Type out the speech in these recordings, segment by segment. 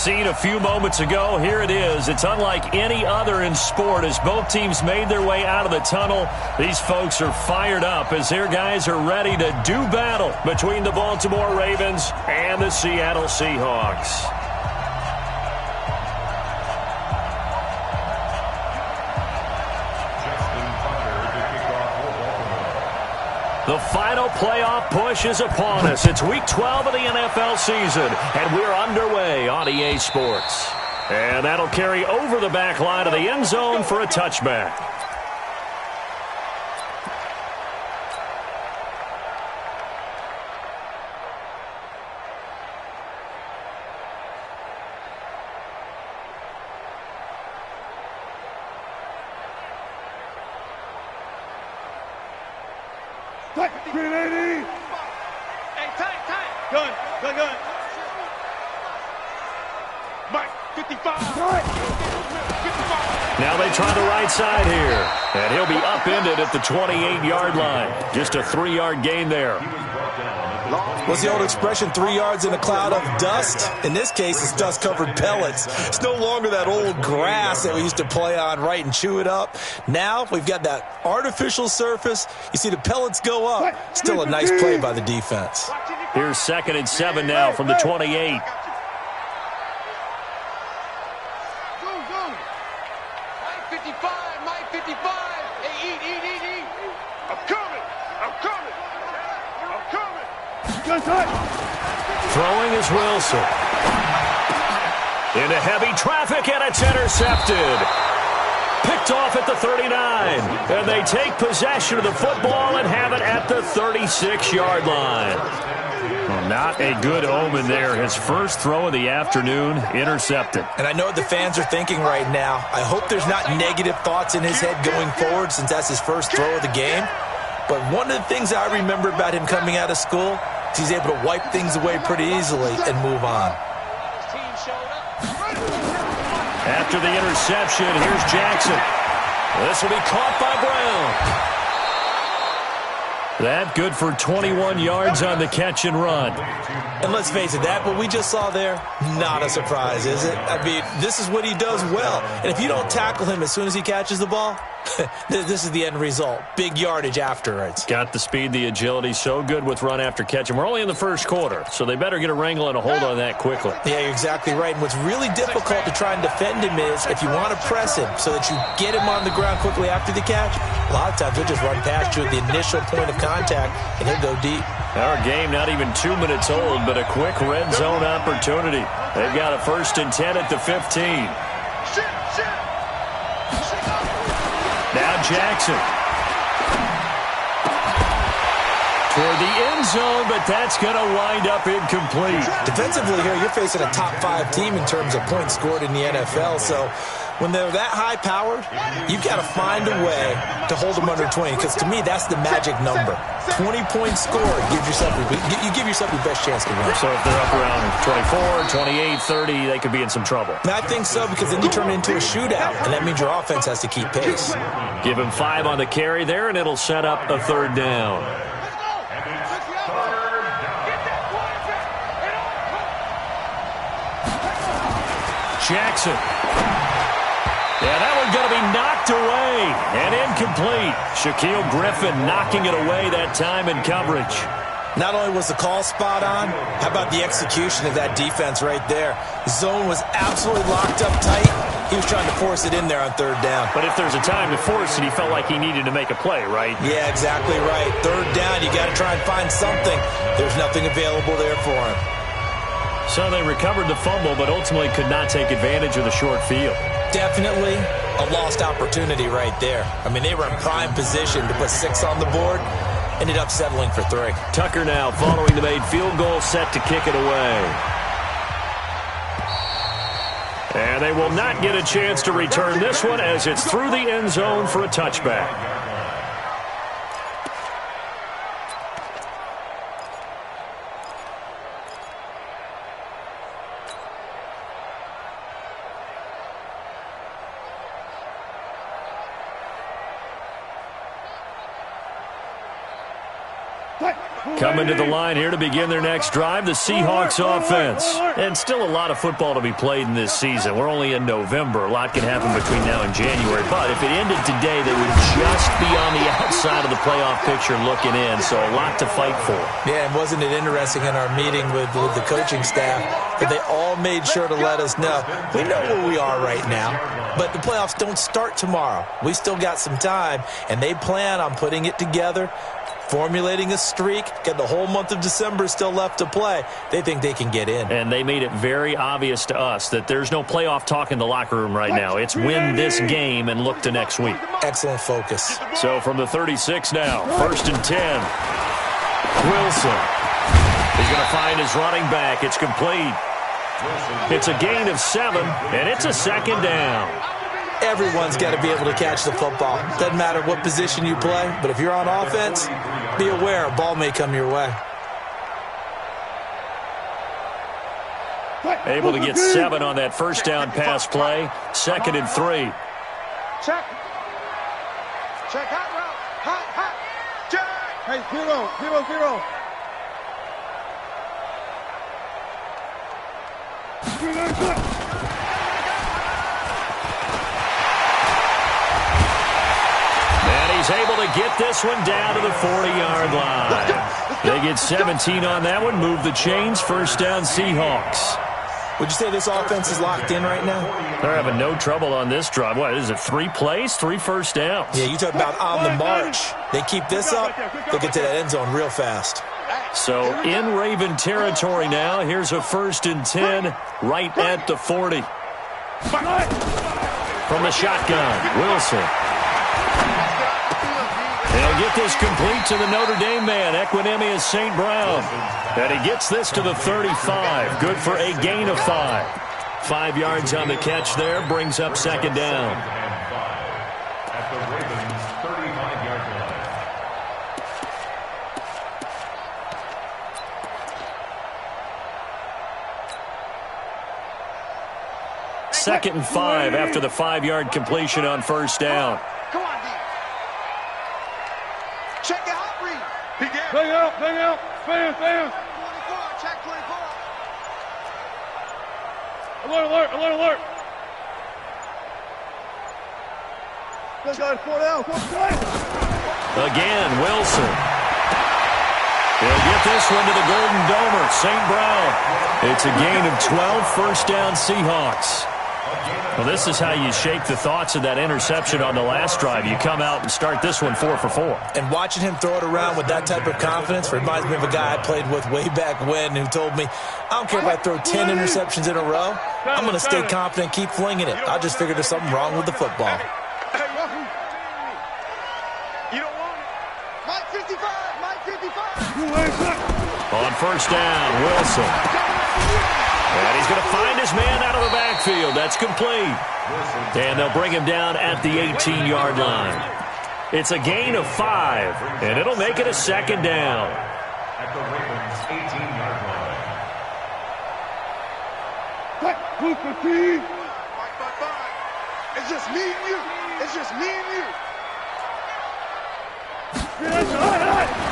scene a few moments ago. Here it is. It's unlike any other in sport as both teams made their way out of the tunnel. These folks are fired up as their guys are ready to do battle between the Baltimore Ravens and the Seattle Seahawks. The final playoff push is upon us. It's Week 12 of the NFL season, and we're underway on EA Sports. And that'll carry over the back line of the end zone for a touchback. Now they try the right side here, and he'll be upended at the 28-yard line. Just a 3-yard gain there. What's the old expression, 3 yards in a cloud of dust? In this case, it's dust-covered pellets. It's no longer that old grass that we used to play on, right, and chew it up. Now we've got that artificial surface. You see the pellets go up. Still a nice play by the defense. Here's 2nd and 7 now from the 28. Throwing is Wilson. Into heavy traffic, and it's intercepted. Picked off at the 39. And they take possession of the football and have it at the 36-yard line. Well, not a good omen there. His first throw of the afternoon, intercepted. And I know what the fans are thinking right now. I hope there's not negative thoughts in his head going forward since that's his first throw of the game. But one of the things I remember about him coming out of school is he's able to wipe things away pretty easily and move on. After the interception, here's Jackson. This will be caught by Brown. That good for 21 yards on the catch and run. And let's face it, that what we just saw there, not a surprise, is it? I mean, this is what he does well. And if you don't tackle him as soon as he catches the ball, this is the end result. Big yardage afterwards. Got the speed, the agility, so good with run after catch. And we're only in the first quarter, so they better get a wrangle and a hold on that quickly. Yeah, you're exactly right. And what's really difficult to try and defend him is if you want to press him so that you get him on the ground quickly after the catch, a lot of times he'll just run past you at the initial point of contact, and he'll go deep. Our game not even 2 minutes old, but a quick red zone opportunity. They've got a 1st and 10 at the 15. Now Jackson. Toward the end zone, but that's going to wind up incomplete. Defensively here, you're facing a top 5 team in terms of points scored in the NFL, so when they're that high-powered, you've got to find a way to hold them under 20, because to me, that's the magic number. 20 points scored, you give yourself your best chance to win. So if they're up around 24, 28, 30, they could be in some trouble. And I think so, because then you turn it into a shootout, and that means your offense has to keep pace. Give him 5 on the carry there, and it'll set up a 3rd down. Jackson. Yeah, that one's going to be knocked away and incomplete. Shaquille Griffin knocking it away that time in coverage. Not only was the call spot on, how about the execution of that defense right there? The zone was absolutely locked up tight. He was trying to force it in there on 3rd down. But if there's a time to force it, he felt like he needed to make a play, right? Yeah, exactly right. 3rd down, you got to try and find something. There's nothing available there for him. So they recovered the fumble, but ultimately could not take advantage of the short field. Definitely a lost opportunity right there. I mean, they were in prime position to put 6 on the board. Ended up settling for 3. Tucker now following the made field goal, set to kick it away. And they will not get a chance to return this one as it's through the end zone for a touchback. Coming to the line here to begin their next drive, the Seahawks offense. And still a lot of football to be played in this season. We're only in November. A lot can happen between now and January. But if it ended today, they would just be on the outside of the playoff picture looking in. So a lot to fight for. Yeah, and wasn't it interesting in our meeting with the coaching staff that they all made sure to let us know, we know where we are right now, but the playoffs don't start tomorrow. We still got some time, and they plan on putting it together, formulating a streak, got the whole month of December still left to play. They think they can get in. And they made it very obvious to us that there's no playoff talk in the locker room right now. It's win this game and look to next week. Excellent focus. So from the 36 now, 1st and 10. Wilson. He's going to find his running back. It's complete. It's a gain of 7, and it's a 2nd down. Everyone's got to be able to catch the football. Doesn't matter what position you play, but if you're on offense, be aware a ball may come your way. Able to get 7 on that first down pass play. 2nd and 3. Check. Check hot route. Hot. Check. Hey, 0. And he's able to get this one down to the 40-yard line. They get 17 on that one. Move the chains. 1st down Seahawks. Would you say this offense is locked in right now? They're having no trouble on this drive. What is it, 3 plays, 3 first downs? Yeah, you talk about on the march. They keep this up, they'll get to that end zone real fast. So in Raven territory now. Here's a 1st and 10 right at the 40. From the shotgun, Wilson. They'll get this complete to the Notre Dame man, Equinemius St. Brown. And he gets this to the 35. Good for a gain of 5. 5 yards on the catch there. Brings up 2nd down. At the Ravens' 35-yard line. 2nd and 5 after the 5-yard completion on 1st down. Come on, D. Check the hot read. Bang out. Fans. 24. Check 24. Alert. Let's go, 4 down. Again, Wilson. He'll get this one to the Golden Domer, St. Brown. It's a gain of 12, 1st down Seahawks. Well, this is how you shake the thoughts of that interception on the last drive. You come out and start this one 4 for 4. And watching him throw it around with that type of confidence reminds me of a guy I played with way back when who told me, I don't care if I throw 10 interceptions in a row. I'm going to stay confident, keep flinging it. I just figured there's something wrong with the football. You don't want it. Mike 55. On 1st down, Wilson. And he's going to find his man out of the backfield. That's complete. And they'll bring him down at the 18-yard line. It's a gain of 5, and it'll make it a 2nd down. At the Ravens' 18-yard line. It's just me and you.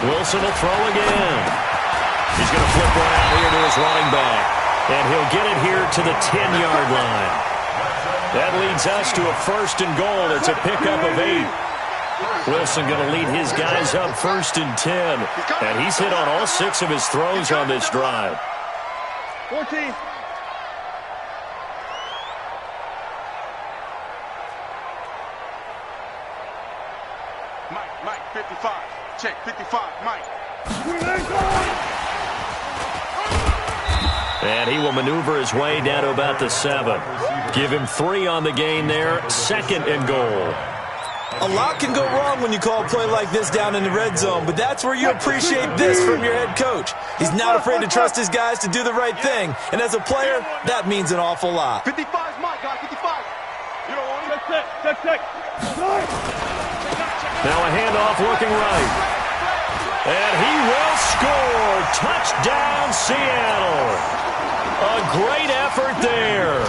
Wilson will throw again. He's going to flip one out here to his running back. And he'll get it here to the 10-yard line. That leads us to a 1st and goal. It's a pickup of 8. Wilson going to lead his guys up 1st and 10. And he's hit on all 6 of his throws on this drive. 14. Mike 55. Check 55. Mike. And he will maneuver his way down to about the 7. Give him 3 on the gain there. 2nd and goal. A lot can go wrong when you call a play like this down in the red zone, but that's where you appreciate this from your head coach. He's not afraid to trust his guys to do the right thing, and as a player, that means an awful lot. 55 is Mike, guys. 55. You don't want it? Check. Now a handoff looking right. And he will score. Touchdown, Seattle. A great effort there.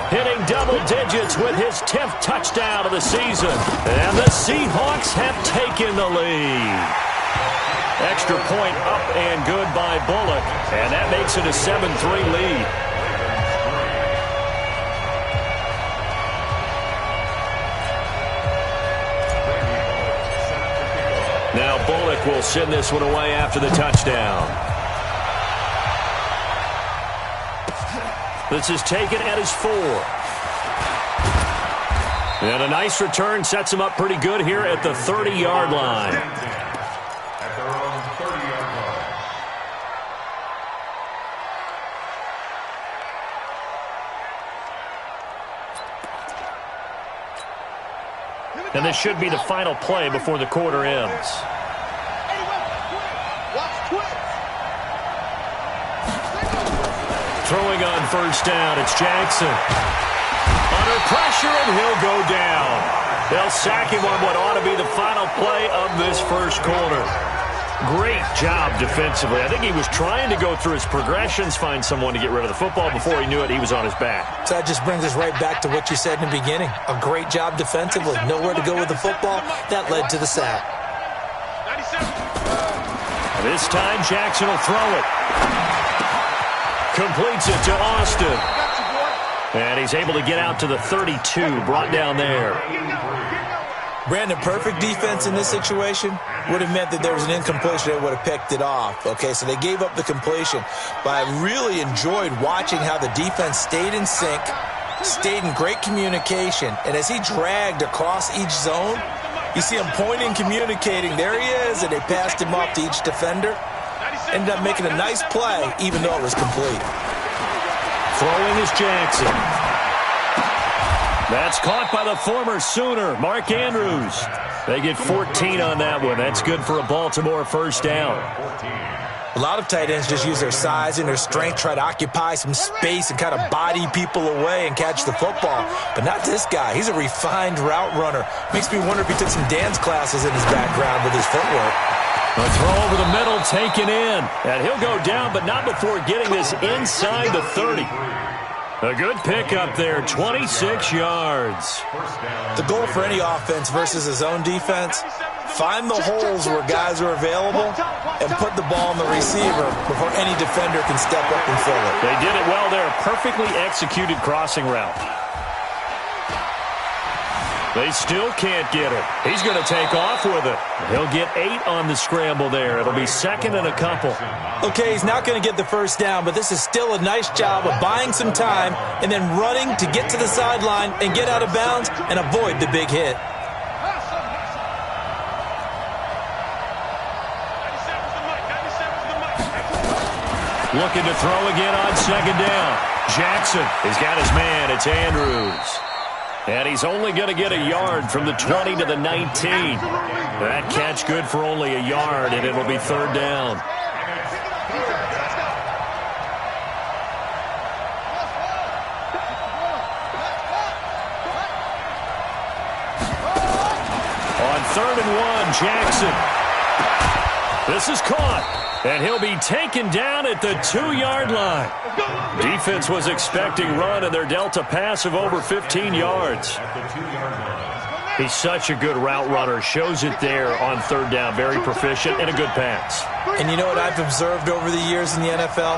Hitting double digits with his 10th touchdown of the season. And the Seahawks have taken the lead. Extra point up and good by Bullock. And that makes it a 7-3 lead. Now Bullock will send this one away after the touchdown. This is taken at his 4. And a nice return sets him up pretty good here at the 30-yard line. At their own 30-yard line. And this should be the final play before the quarter ends. Throwing on first down, it's Jackson. Under pressure, and he'll go down. They'll sack him on what ought to be the final play of this first quarter. Great job defensively. I think he was trying to go through his progressions, find someone to get rid of the football. Before he knew it, he was on his back. So that just brings us right back to what you said in the beginning. A great job defensively. Nowhere to go with the football. That led to the sack. This time, Jackson will throw it. Completes it to Austin. And he's able to get out to the 32, brought down there. Brandon, perfect defense in this situation would have meant that there was an incompletion. They would have picked it off. Okay, so they gave up the completion. But I really enjoyed watching how the defense stayed in sync, stayed in great communication. And as he dragged across each zone, you see him pointing, communicating. There he is, and they passed him off to each defender. Ended up making a nice play, even though it was complete. Throwing is Jackson. That's caught by the former Sooner, Mark Andrews. They get 14 on that one. That's good for a Baltimore first down. A lot of tight ends just use their size and their strength, try to occupy some space and kind of body people away and catch the football. But not this guy. He's a refined route runner. Makes me wonder if he took some dance classes in his background with his footwork. A throw over the middle taken in. And he'll go down, but not before getting this inside the 30. A good pickup there, 26 yards. The goal for any offense versus his own defense, find the holes where guys are available and put the ball on the receiver before any defender can step up and fill it. They did it well there. Perfectly executed crossing route. They still can't get it. He's going to take off with it. He'll get 8 on the scramble there. It'll be second and a couple. Okay, he's not going to get the first down, but this is still a nice job of buying some time and then running to get to the sideline and get out of bounds and avoid the big hit. Looking to throw again on second down. Jackson has got his man. It's Andrews. And he's only going to get a yard from the 20 to the 19. That catch good for only a yard, and it'll be third down. On 3rd and 1, Jackson. This is caught. And he'll be taken down at the 2-yard line. Defense was expecting run, and they're dealt a pass of over 15 yards. He's such a good route runner. Shows it there on 3rd down. Very proficient and a good pass. And you know what I've observed over the years in the NFL?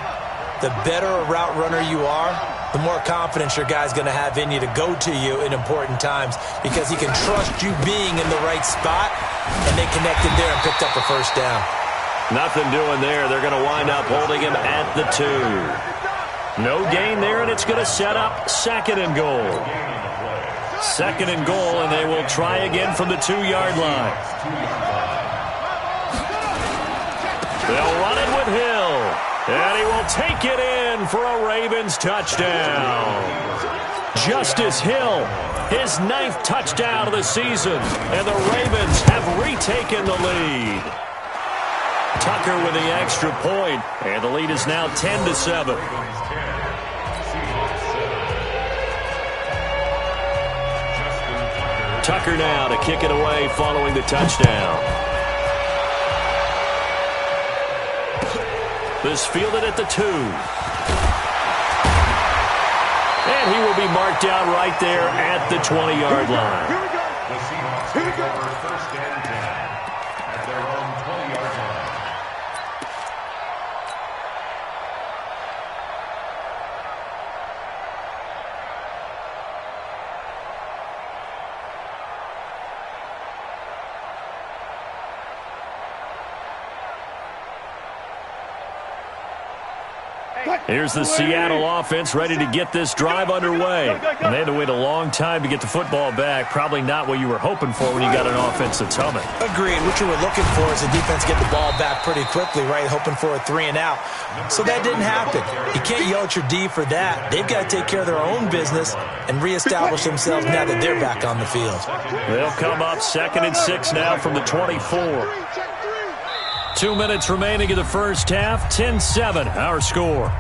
The better a route runner you are, the more confidence your guy's going to have in you to go to you in important times because he can trust you being in the right spot, and they connected there and picked up the first down. Nothing doing there. They're going to wind up holding him at the 2. No gain there, and it's going to set up 2nd and goal. 2nd and goal, and they will try again from the 2-yard line. They'll run it with Hill, and he will take it in for a Ravens touchdown. Justice Hill, his 9th touchdown of the season, and the Ravens have retaken the lead. Tucker with the extra point, and the lead is now 10-7. Tucker now to kick it away following the touchdown. This fielded at the 2. And he will be marked down right there at the 20-yard line. The Seahawks take over 1st and 10 at their own 20-yard line. Here's the Seattle offense ready to get this drive underway. And they had to wait a long time to get the football back. Probably not what you were hoping for when you got an offense that's humming. Agreed. What you were looking for is the defense get the ball back pretty quickly, right? Hoping for a 3 and out. So that didn't happen. You can't yell at your D for that. They've got to take care of their own business and reestablish themselves now that they're back on the field. They'll come up 2nd and 6 now from the 24. 2 minutes remaining in the first half. 10-7, our score.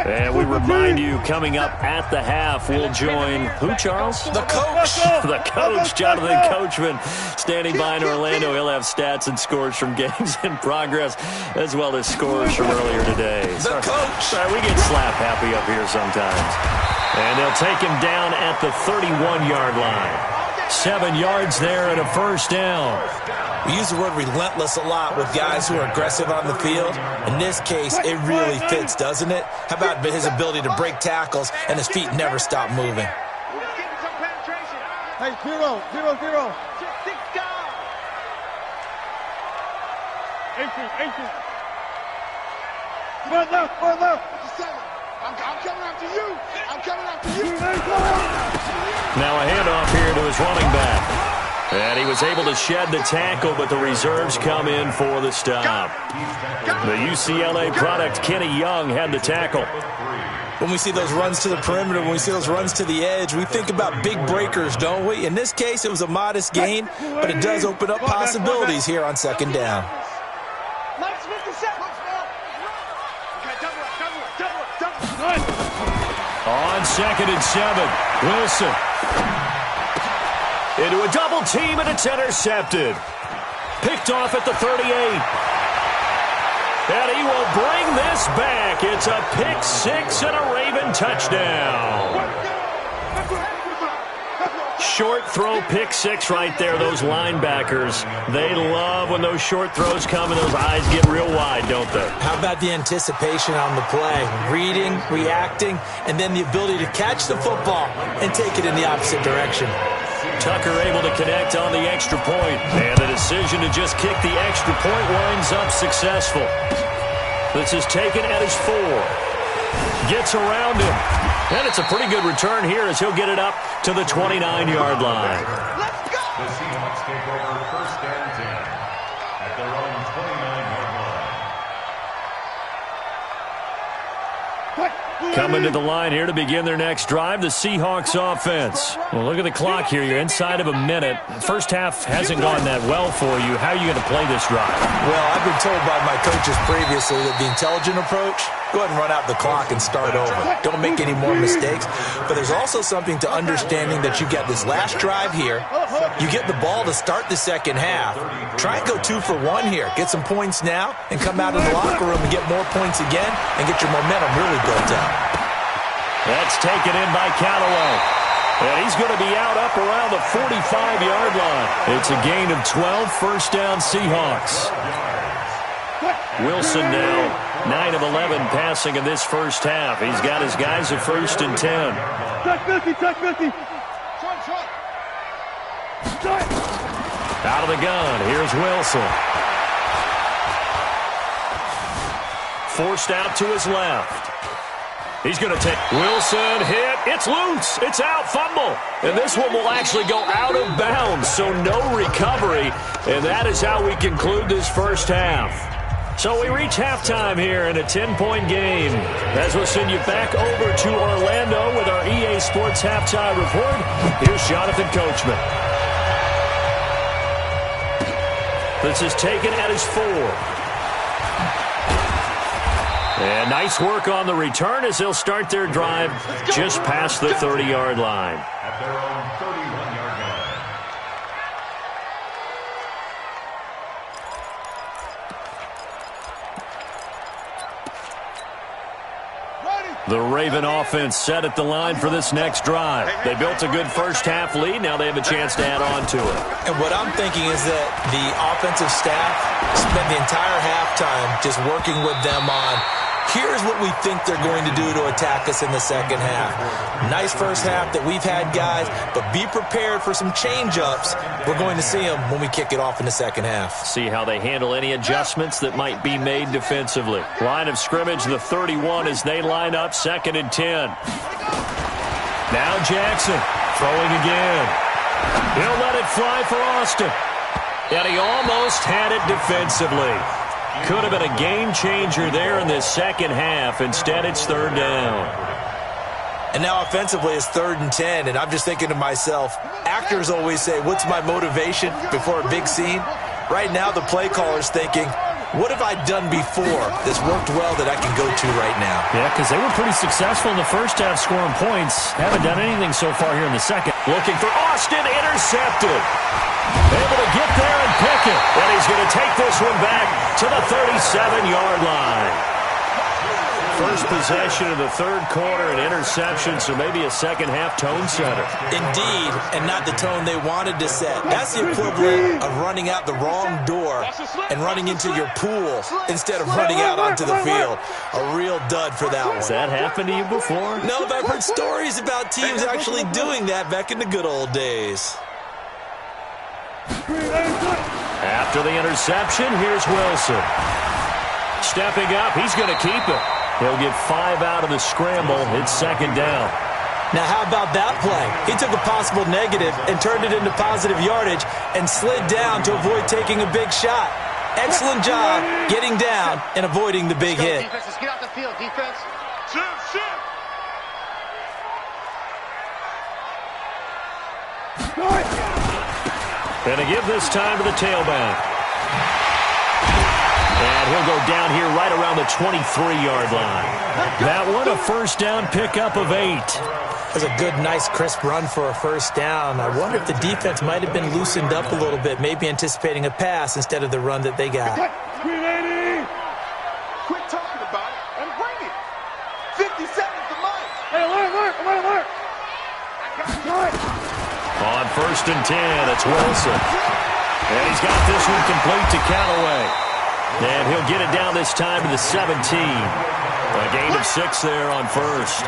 And we remind you, coming up at the half, we'll join who, Charles? The coach. The coach, Jonathan Coachman, standing by in Orlando. He'll have stats and scores from games in progress, as well as scores from earlier today. The coach. Sorry, we get slap happy up here sometimes. And they'll take him down at the 31-yard line. 7 yards there and a first down. We use the word relentless a lot with guys who are aggressive on the field. In this case, it really fits, doesn't it? How about his ability to break tackles and his feet never stop moving? Hey, 0, 0, 0. 18. Right left, right left. I'm coming after you. I'm coming after you. Now a handoff here to his running back. And he was able to shed the tackle, but the reserves come in for the stop. The UCLA product, Kenny Young, had the tackle. When we see those runs to the perimeter, when we see those runs to the edge, we think about big breakers, don't we? In this case, it was a modest gain, but it does open up possibilities here on 2nd down. On 2nd and 7, Wilson. Into a double team, and it's intercepted. Picked off at the 38. And he will bring this back. It's a pick 6 and a Raven touchdown. Short throw, pick 6 right there. Those linebackers, they love when those short throws come and those eyes get real wide, don't they? How about the anticipation on the play? Reading, reacting, and then the ability to catch the football and take it in the opposite direction. Tucker able to connect on the extra point. And the decision to just kick the extra point winds up successful. This is taken at his 4. Gets around him. And it's a pretty good return here as he'll get it up to the 29-yard line. Let's go! The Seahawks take over 1st and 10 at their own 29-yard line. Coming to the line here to begin their next drive, the Seahawks offense. Well, look at the clock here. You're inside of a minute. First half hasn't gone that well for you. How are you going to play this drive? Well, I've been told by my coaches previously that the intelligent approach, go ahead and run out the clock and start over. Don't make any more mistakes. But there's also something to understanding that you get this last drive here. You get the ball to start the 2nd half. Try and go 2 for 1 here. Get some points now and come out of the locker room and get more points again and get your momentum really built up. That's taken in by Callaway. And he's going to be out up around the 45-yard line. It's a gain of 12, first down Seahawks. Wilson now 9 of 11 passing in this first half. He's got his guys at 1st and 10. Check 50, check 50. Out of the gun, here's Wilson. Forced out to his left. He's going to take Wilson, hit, it's loose, it's out, fumble. And this one will actually go out of bounds, so no recovery. And that is how we conclude this first half. So we reach halftime here in a 10-point game. As we'll send you back over to Orlando with our EA Sports Halftime Report, here's Jonathan Coachman. This is taken at his 4. And nice work on the return as they'll start their drive just past the 30-yard line. At their own 31-yard line. The Raven offense set at the line for this next drive. They built a good first half lead. Now they have a chance to add on to it. And what I'm thinking is that the offensive staff spent the entire halftime just working with them on Here's what we think they're going to do to attack us in the second half. Nice first half that we've had, guys, but be prepared for some change-ups. We're going to see them when we kick it off in the second half. See how they handle any adjustments that might be made defensively. Line of scrimmage, the 31 as they line up, 2nd and 10. Now Jackson throwing again. He'll let it fly for Austin. And he almost had it defensively. Could have been a game changer there in this second half. Instead, it's 3rd down. And now offensively it's 3rd and 10, and I'm just thinking to myself, actors always say, what's my motivation before a big scene? Right now the play caller's thinking, what have I done before that's worked well that I can go to right now? Yeah, because they were pretty successful in the first half scoring points. Haven't done anything so far here in the second. Looking for Austin, intercepted. Able to get there and pick it. And he's going to take this one back to the 37-yard line. First possession of the third quarter, an interception, so maybe a second half tone setter. Indeed, and not the tone they wanted to set. That's the equivalent of running out the wrong door and running into your pool instead of running out onto the field. A real dud for that one. Has that happened to you before? No, but I've heard stories about teams actually doing that back in the good old days. After the interception, here's Wilson. Stepping up, he's going to keep it. He'll get 5 out of the scramble. It's 2nd down. Now, how about that play? He took a possible negative and turned it into positive yardage and slid down to avoid taking a big shot. Excellent job getting down and avoiding the big hit. Defense, let's get out the field. Defense. Shift. And to give this time to the tailback. And he'll go down here right around the 23-yard line. That one, a first down pickup of 8. That's a good, nice, crisp run for a first down. I wonder if the defense might have been loosened up a little bit, maybe anticipating a pass instead of the run that they got. Quit talking about it and bring it. 50 seconds to Mike. Hey, alert. On 1st and 10, it's Wilson. And he's got this one complete to Callaway. And he'll get it down this time to the 17. A gain of 6 there on 1st.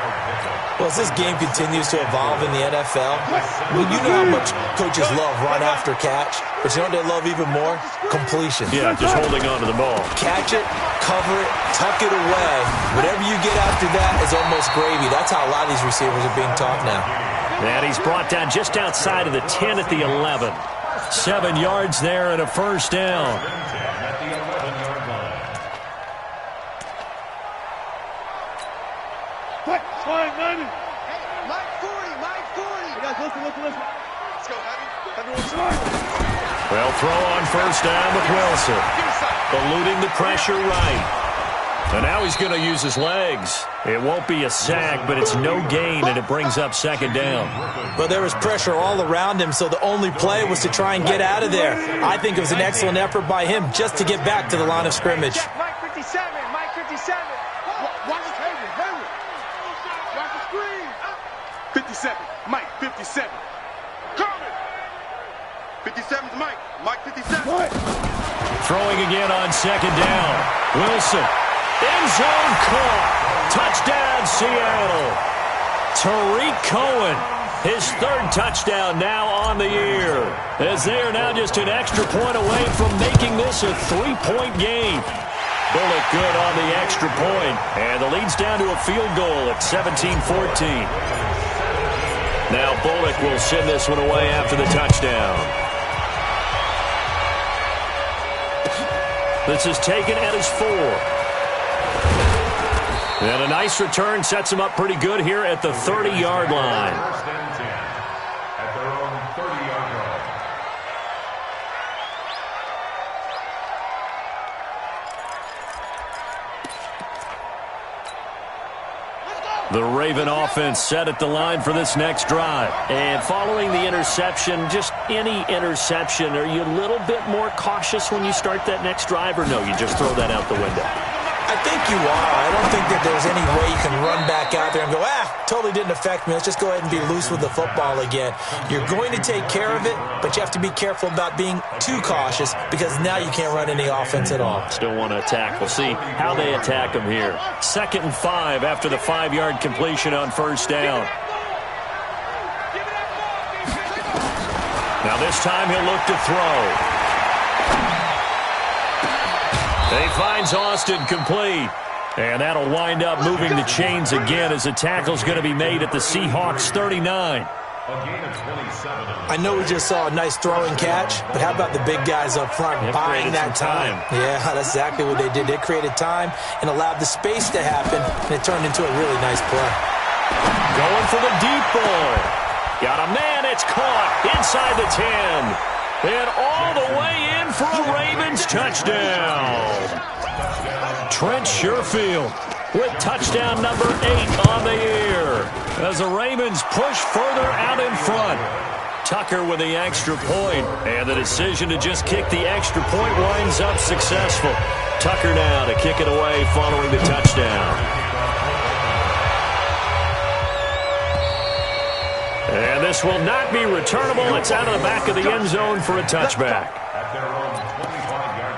Well, as this game continues to evolve in the NFL, well, you know how much coaches love run after catch, but you know what they love even more? Completion. Yeah, just holding on to the ball. Catch it, cover it, tuck it away. Whatever you get after that is almost gravy. That's how a lot of these receivers are being taught now. And he's brought down just outside of the 10 at the 11. 7 yards there and a first down. Fine, 90. Hey, Mike 40. Hey, guys, listen. Let's go, Heavy. Well, throw on first down with Wilson. Eluding the pressure right. And now he's going to use his legs. It won't be a sack, but it's no gain, and it brings up 2nd down. But there was pressure all around him, so the only play was to try and get out of there. I think it was an excellent effort by him just to get back to the line of scrimmage. Mike 57. Watch the table. Watch the screen. 57. Mike 57. Coming. 57's Mike. Mike 57. Throwing again on 2nd down. Wilson. End zone caught. Touchdown, Seattle. Tariq Cohen, his 3rd touchdown now on the year, as they are now just an extra point away from making this a 3-point game. Bullock good on the extra point, and the lead's down to a field goal at 17-14. Now Bullock will send this one away after the touchdown. This is taken at his 4. And a nice return sets him up pretty good here at the 30-yard line. First and 10 at their own 30-yard line. The Raven offense set at the line for this next drive. And following the interception, just any interception, are you a little bit more cautious when you start that next drive, or no, you just throw that out the window? I think you are. I don't think that there's any way you can run back out there and go, totally didn't affect me. Let's just go ahead and be loose with the football again. You're going to take care of it, but you have to be careful about being too cautious because now you can't run any offense at all. Still want to attack. We'll see how they attack them here. 2nd and 5 after the 5-yard completion on first down. Now this time he'll look to throw. He finds Austin complete. And that'll wind up moving the chains again as the tackle's going to be made at the Seahawks 39. I know we just saw a nice throwing catch, but how about the big guys up front buying that time? Yeah, that's exactly what they did. They created time and allowed the space to happen, and it turned into a really nice play. Going for the deep ball. Got a man, it's caught inside the 10. And all the way in for a Ravens touchdown. Trent Sherfield with touchdown number 8 on the year as the Ravens push further out in front. Tucker with the extra point, and the decision to just kick the extra point winds up successful. Tucker now to kick it away following the touchdown. And this will not be returnable. It's out of the back of the end zone for a touchback. At their own 25-yard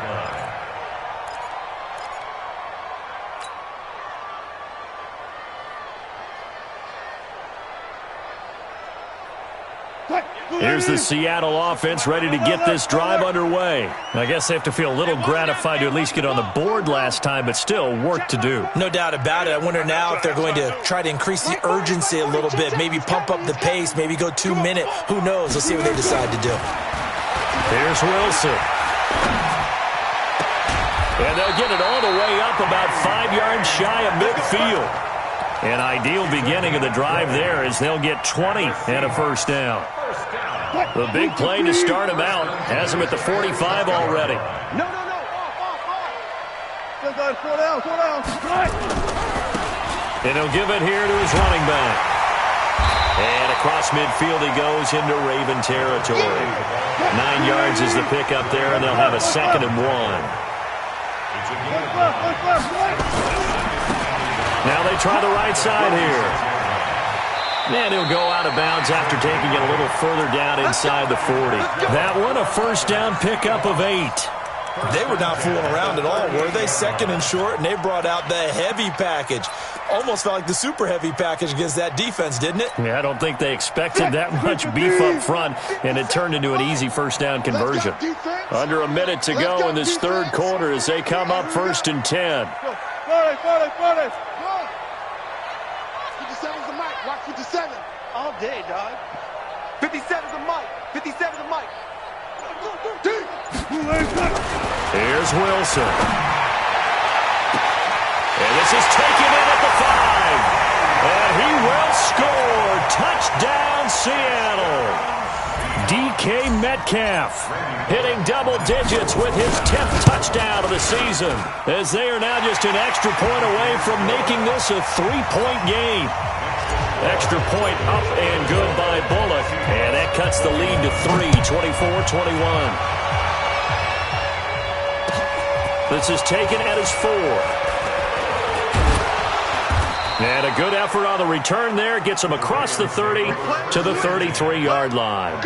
Hey, Here's the Seattle offense ready to get this drive underway. I guess they have to feel a little gratified to at least get on the board last time, but still work to do. No doubt about it. I wonder now if they're going to try to increase the urgency a little bit, maybe pump up the pace, maybe go 2-minute. Who knows? Let's see what they decide to do. Here's Wilson. And they'll get it all the way up about 5 yards shy of midfield. An ideal beginning of the drive there as they'll get 20 and a first down. The big play to start him out has him at the 45 already. No. Still got 4 down. Right. And he'll give it here to his running back. And across midfield he goes into Raven territory. 9 yards is the pickup there, and they'll have a 2nd and 1. Now they try the right side here. And he'll go out of bounds after taking it a little further down inside the 40. That one a first down pickup of 8. They were not fooling around at all, were they? 2nd and short, and they brought out the heavy package. Almost felt like the super heavy package against that defense, didn't it? Yeah, I don't think they expected that much beef up front, and it turned into an easy first down conversion. Under a minute to go in this third quarter as they come up 1st and 10. 40. 57's the mic. Watch 57. All day, dog. 57's the mic. 57's the mic. Here's Wilson. And this is taken in at the 5. And he will score. Touchdown, Seattle. DK Metcalf hitting double digits with his 10th touchdown of the season, as they are now just an extra point away from making this a 3-point game. Extra point up and good by Bullock, and that cuts the lead to 3, 24-21. This is taken at his 4. And a good effort on the return there. Gets him across the 30 to the 33-yard line.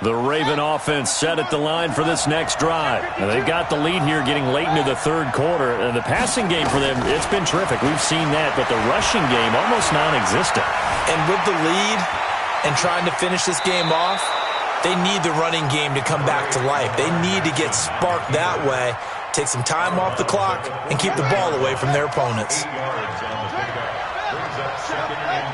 The Raven offense set at the line for this next drive. And they've got the lead here getting late into the third quarter. And the passing game for them, it's been terrific. We've seen that. But the rushing game, almost non-existent. And with the lead and trying to finish this game off, they need the running game to come back to life. They need to get sparked that way, take some time off the clock, and keep the ball away from their opponents. 8 yards on the pickup. Brings up 2nd and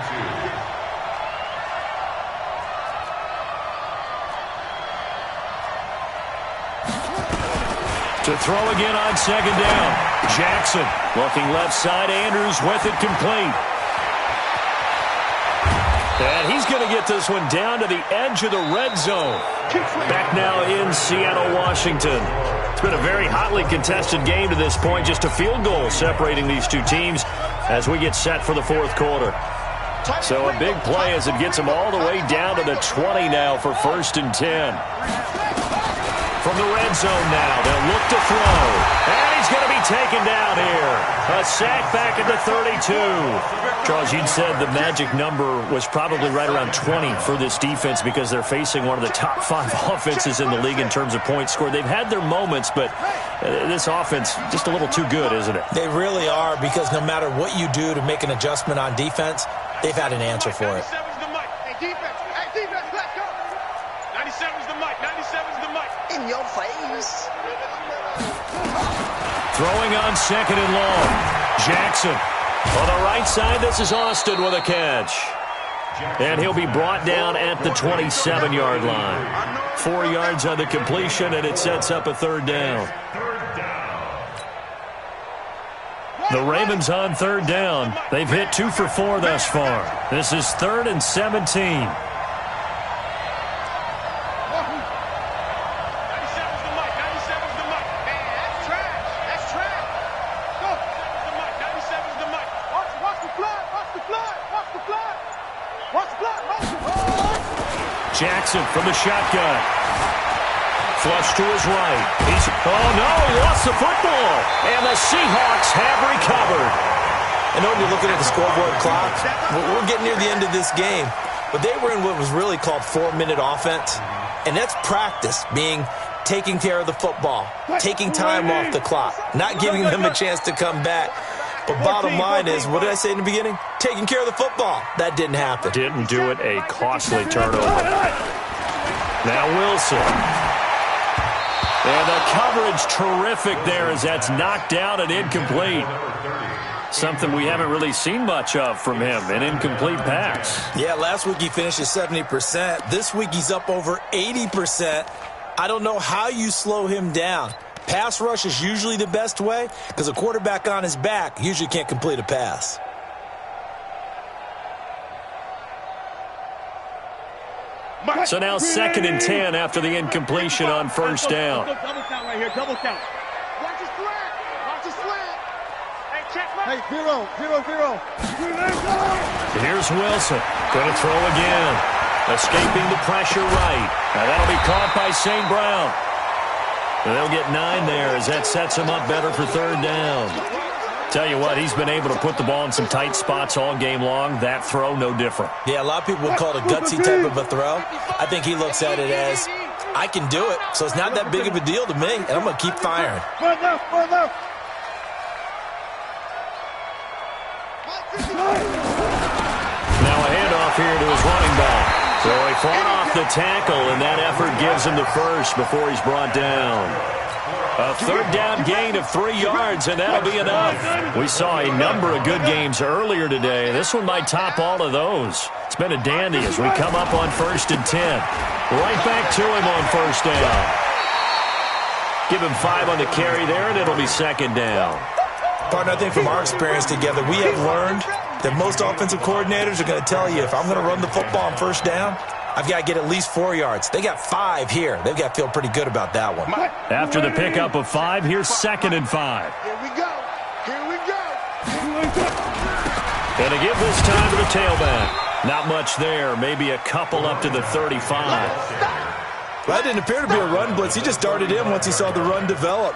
2. To throw again on 2nd down. Jackson looking left side. Andrews with it complete. And he's going to get this one down to the edge of the red zone. Back now in Seattle, Washington. It's been a very hotly contested game to this point. Just a field goal separating these two teams as we get set for the fourth quarter. So a big play as it gets him all the way down to the 20 now for 1st and 10. From the red zone now, they'll look to throw. And he's going to be taken down here. A sack back at the 32. Charles, you'd said the magic number was probably right around 20 for this defense because they're facing one of the top 5 offenses in the league in terms of points scored. They've had their moments, but this offense just a little too good, isn't it? They really are, because no matter what you do to make an adjustment on defense, they've had an answer for it. Hey, defense, let's go. 97's the mic. 97's the mic. In your face. Throwing on 2nd and long. Jackson. On the right side, this is Austin with a catch. And he'll be brought down at the 27-yard line. 4 yards on the completion, and it sets up a 3rd down. The Ravens on 3rd down. They've hit 2 for 4 thus far. This is 3rd and 17. Jackson from the shotgun. Flush to his right. Oh, no, he lost the football. And the Seahawks have recovered. I know when you're looking at the scoreboard clock, we're getting near the end of this game. But they were in what was really called 4-minute offense. And that's practice, being taking care of the football, taking time off the clock, not giving them a chance to come back. But bottom line is, what did I say in the beginning? Taking care of the football. That didn't happen. Didn't do it. A costly turnover. Now Wilson. And the coverage terrific there as that's knocked down and incomplete. Something we haven't really seen much of from him, an incomplete pass. Yeah, last week he finished at 70%. This week he's up over 80%. I don't know how you slow him down. Pass rush is usually the best way because a quarterback on his back usually can't complete a pass. So now 2nd and 10 after the incompletion on 1st down. Double count right here. Double count. Watch his slant. Watch his slant. Hey, check my... Hey, 0-0-0. Here's Wilson. Going to throw again. Escaping the pressure right. Now that'll be caught by St. Brown. They'll get 9 there as that sets him up better for 3rd down. Tell you what, he's been able to put the ball in some tight spots all game long. That throw, no different. Yeah, a lot of people would call it a gutsy type of a throw. I think he looks at it as, I can do it, so it's not that big of a deal to me, and I'm going to keep firing. Now a handoff here to his running back. So he fought off the tackle, and that effort gives him the first before he's brought down. A 3rd down gain of 3 yards, and that'll be enough. We saw a number of good games earlier today. This one might top all of those. It's been a dandy as we come up on 1st and 10. Right back to him on 1st down. Give him 5 on the carry there, and it'll be 2nd down. Partner, I think from our experience together, we have learned that most offensive coordinators are going to tell you, if I'm going to run the football on 1st down, I've got to get at least 4 yards. They got 5 here. They've got to feel pretty good about that one. After the pickup of 5, here's 2nd and 5. Here we go. Here we go. And to give this time to the tailback. Not much there. Maybe a couple up to the 35. That didn't appear to be a run blitz. He just darted in once he saw the run develop.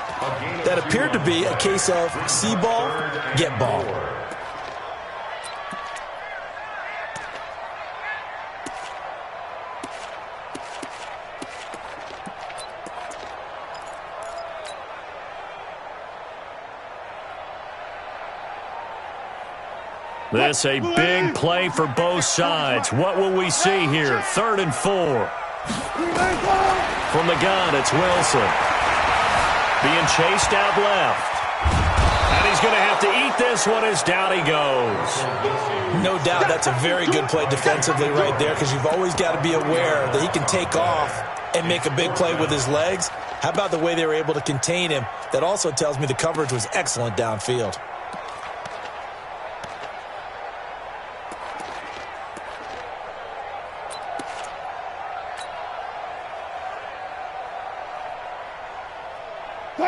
That appeared to be a case of see ball, get ball. This a big play for both sides. What will we see here? 3rd and 4. From the gun, it's Wilson. Being chased out left. And he's going to have to eat this one as down he goes. No doubt that's a very good play defensively right there, because you've always got to be aware that he can take off and make a big play with his legs. How about the way they were able to contain him? That also tells me the coverage was excellent downfield.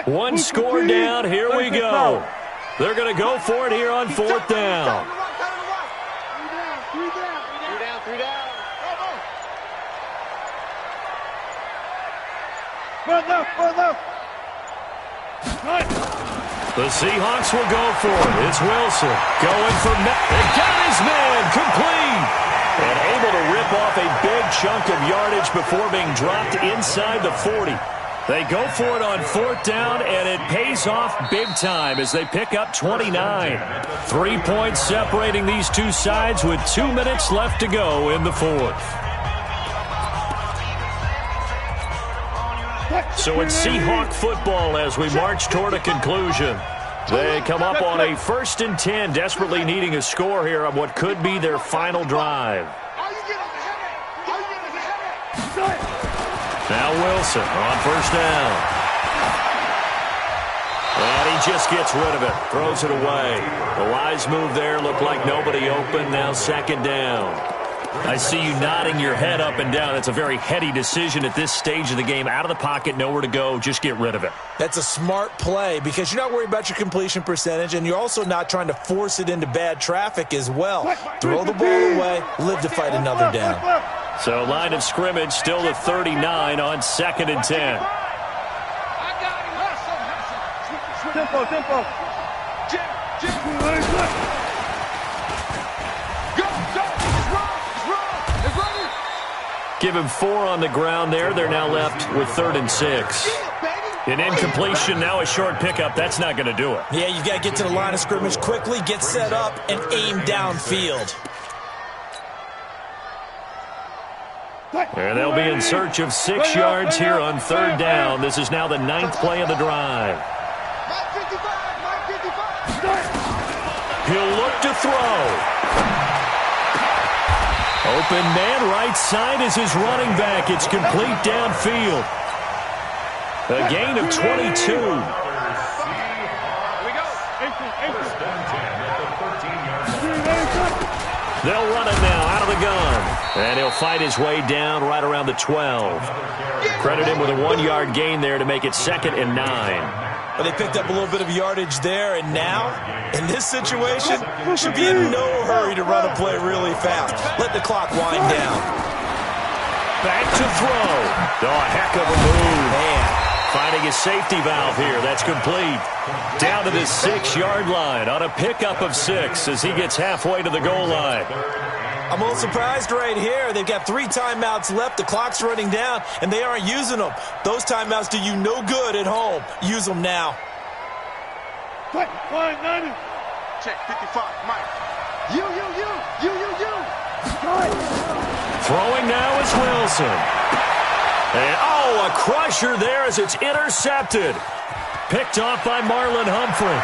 One score down. Here we go. They're going to go for it here on 4th down. The Seahawks will go for it. It's Wilson going for They got his man complete. And able to rip off a big chunk of yardage before being dropped inside the 40. They go for it on 4th down, and it pays off big time as they pick up 29. 3 points separating these two sides with 2 minutes left to go in the 4th. So it's Seahawk football as we march toward a conclusion. They come up on a 1st and 10, desperately needing a score here on what could be their final drive. Now Wilson on 1st down. And he just gets rid of it, throws it away. The wise move there, looked like nobody open, now 2nd down. I see you nodding your head up and down. It's a very heady decision at this stage of the game. Out of the pocket, nowhere to go, just get rid of it. That's a smart play because you're not worried about your completion percentage, and you're also not trying to force it into bad traffic as well. Throw the ball away, live to fight another down. So line of scrimmage still to 39 on 2nd and 10. Tempo. Give him 4 on the ground there. They're now left with 3rd and 6. An incompletion, now a short pickup. That's not going to do it. Yeah, you've got to get to the line of scrimmage quickly, get set up, and aim downfield. And they'll be in search of 6 yards here on 3rd down. This is now the 9th play of the drive. He'll look to throw. Open man, right side is his running back. It's complete downfield. A gain of 22. They'll run it now out of the gun. And he'll fight his way down right around the 12. Credit him with a 1-yard gain there to make it 2nd and 9. But they picked up a little bit of yardage there, and now, in this situation, should be in no hurry to run a play really fast. Let the clock wind down. Back to throw. Oh, a heck of a move. Man. Finding a safety valve here. That's complete. Down to the 6-yard line on a pickup of 6 as he gets halfway to the goal line. I'm a little surprised right here. They've got 3 timeouts left. The clock's running down, and they aren't using them. Those timeouts do you no good at home. Use them now. Check 55, Mike. You. Throwing now is Wilson. And, a crusher there as it's intercepted. Picked off by Marlon Humphrey.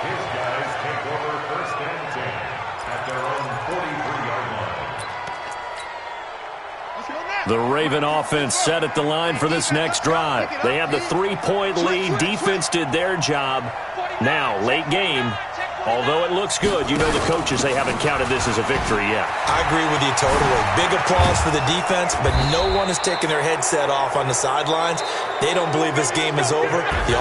His guys take over 1st and 10 at their own 43-yard line. The Raven offense set at the line for this next drive. They have the 3-point lead. Defense did their job. Now, late game. Although it looks good, you know the coaches, they haven't counted this as a victory yet. I agree with you totally. Big applause for the defense, but no one is taking their headset off on the sidelines. They don't believe this game is over. The